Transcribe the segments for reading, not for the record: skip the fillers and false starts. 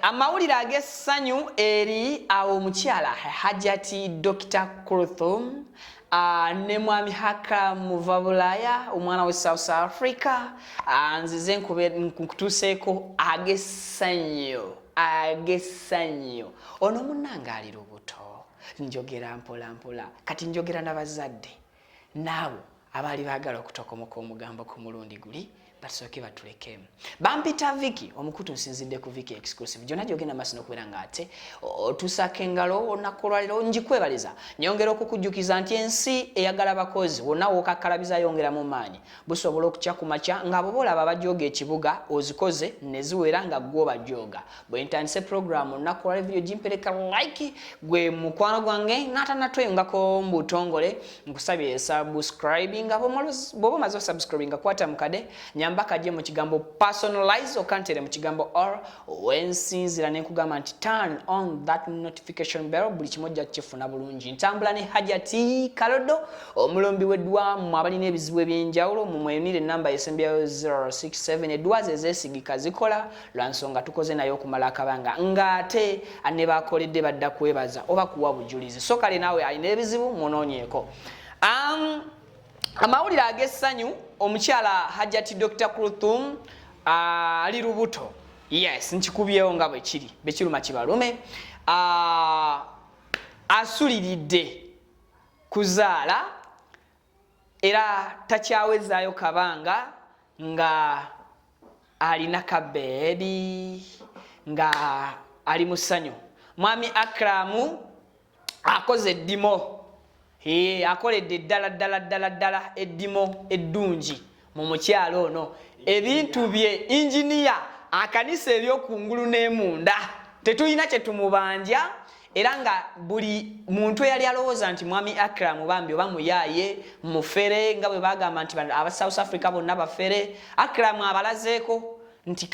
amawulire ag'essanyu eri awo omukyala Hajati Dr. Kurthum ne mwami Akram Vabulaya omwana we South Africa nzize nkutuseeko ag'essanyu ono munnanga ali lubuto njogera mpola mpola kati njogera n'abazadde naawe abaali baagala okutokomoka omugambo ku mulundi guli basooke batulekemu bampita Vicky omukutu nsinzidde ku Vicky exclusive jona jogenda masino kubeera nga ate otusaka engalo onakolwaliro njikwebaliza nyongera okukujjukiza nti ensi eyagala bakozi wonna wookakalabiza yongera mu maanyi busobola okukya ku makya ng'abo boolaba abajooga ekibuga ozikoze ne ziwera nga gwe obajooga bwe ntandise programu nakola video jimpereka like gwe mukwano gwange n'atanatweyungako mbutongole nkusabye subscribing bw'oba omaze osubscribinga kwata mukade nyambaka je mu kigambo personalize okantere mu kigambo or wensinzira ne nkugamba nti turn on that notification bell buli kimojja kifuna bulungi ntambula ne Hajati Kalodo omulombi weddwa mu abalina ebizibu ebyenjawulo mu mweyunire namba esembyayo 067 edwaze ezesigika zikola lwansonga tukoze nayo okumala akabanga ngate ane bakoledde badda kwebaza oba kuwa bujulizi so kale nawe alina ebizibu munoonyeeko amawulire ag'essanyu omukyala Hajati Dr. Kurthum ali lubuto yes nkikubyewo nga bwe kiri bekiruma kibalume asuliridde kuzaala era takyawezaayo kabanga nga alina kabeebi nga ali mu ssanyu mwami Akram akoze eddimo akoledde ddala eddimo eddungi mu mukyalo ono ebintu bye engineer akanisa ebyokungulu n'emunda tetulina kye tumubanja era nga buli muntu eyali alowooza nti mwami Akram bambi oba muyaaye mufere nga bwe bagamba nti aba South Africa bonna bafere Akram abalazeeko nti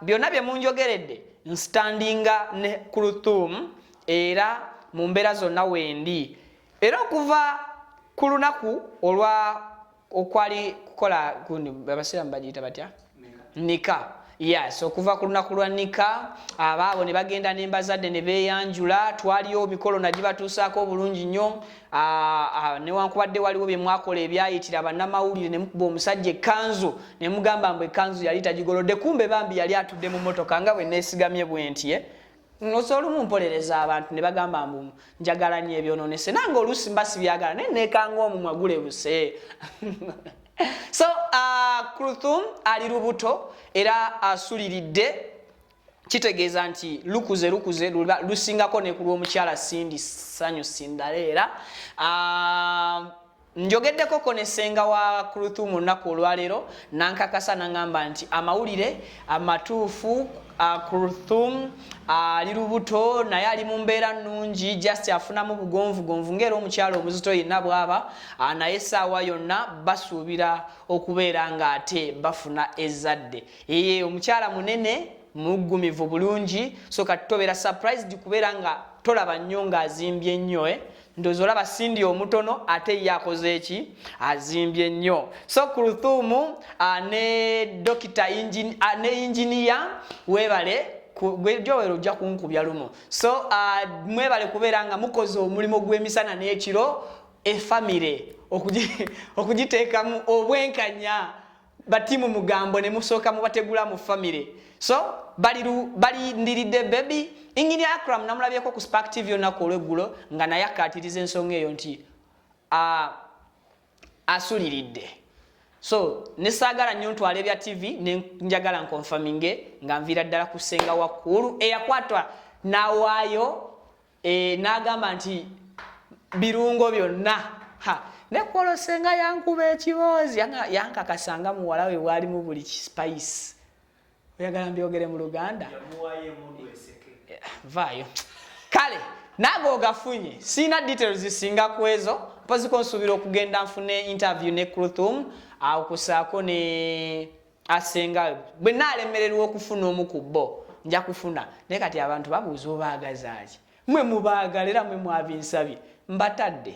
byonna bye munjogeredde nstandinga ne Kurthum era mu mbeera zonna wendi era okuva ku lunaku olwa okwali kukola abasiraamu bagiyita batya nika yes okuva ku lunaku lwa nika abaabo ne bagenda n'embazadde ne beeyanjula twaliyo mikolo nagibatuusaako bulungi nnyo newankubadde waliwo bye mwakola ebyayitira bannamawulire ne mukuba omusajja ekkanzu ne mugamba mbu ekkanzu yali tagigolodde kumbe bambi yali atudde mu mmotoka nga bwe neesigamye bwe nti nosolumu mpolereza abantu ne bagamba mbu njagala nnyo ebyonoonese nange oluusi mba sibyagala naye neekanga omumwa gulebuse so Kurthum ali lubuto era asuliridde kitegeeza nti lukuze lusingako ne ku lw'omukyala Sindi Ssanyu Sindaleera njogeddeko ne ssenga wa Kurthum olunaku olwaleero nankakasa nangamba nti amawulire amatuufu Kurthum ali lubuto naye ali mu mbeera nnungi just afunamu bugonvugonvu ng'era omukyalo omuzito yenna bw'aba naye essaawa yonna basuubira okubeera ng'ate bafuna ezzadde omukyala munene muggumivu bulungi so kati tobeera surprised kubeera nga tolaba nnyo ng'azimbye nnyo ndowooza olaba Sindi omutono ate ye akoze eki azimbye nnyo so Kurthum ne dokita ne engineer weebale gwejowero ojja kunkubya lumu so mwebale kubeera nga mukoze omulimu gw'emisana n'ekiro efamire okugiteekamu obwenkanya batimu mugambo ne musooka mubategula mu famire so balindiridde baby Engineer Akram namulabyeko ku Spark TV olunaku olw'eggulo nga naye akkaatiriza ensonga eyo nti asuliridde so nesaagala nnyo ntwala ebya TV nenjagala nkonfaminge nga nviira ddala ku ssenga wakkulu eyakwatwa nawaayo n'agamba nti birungo byonna nekwolosenga yankuba ekiboozi yankakasanga muwala we bwalimu buli spice oyagala mbyogere mu Luganda vaayo kale naago ogafunye siina details zisinga ku ezo mpoziko nsuubira okugenda nfune interview ne Kurthum okusaako ne asenga bwe naalemererwa okufuna omu ku bo nja kufuna naye kati abantu babuuza obaagazaaki mwe mubaagala era mwe mwabinsabye mbatadde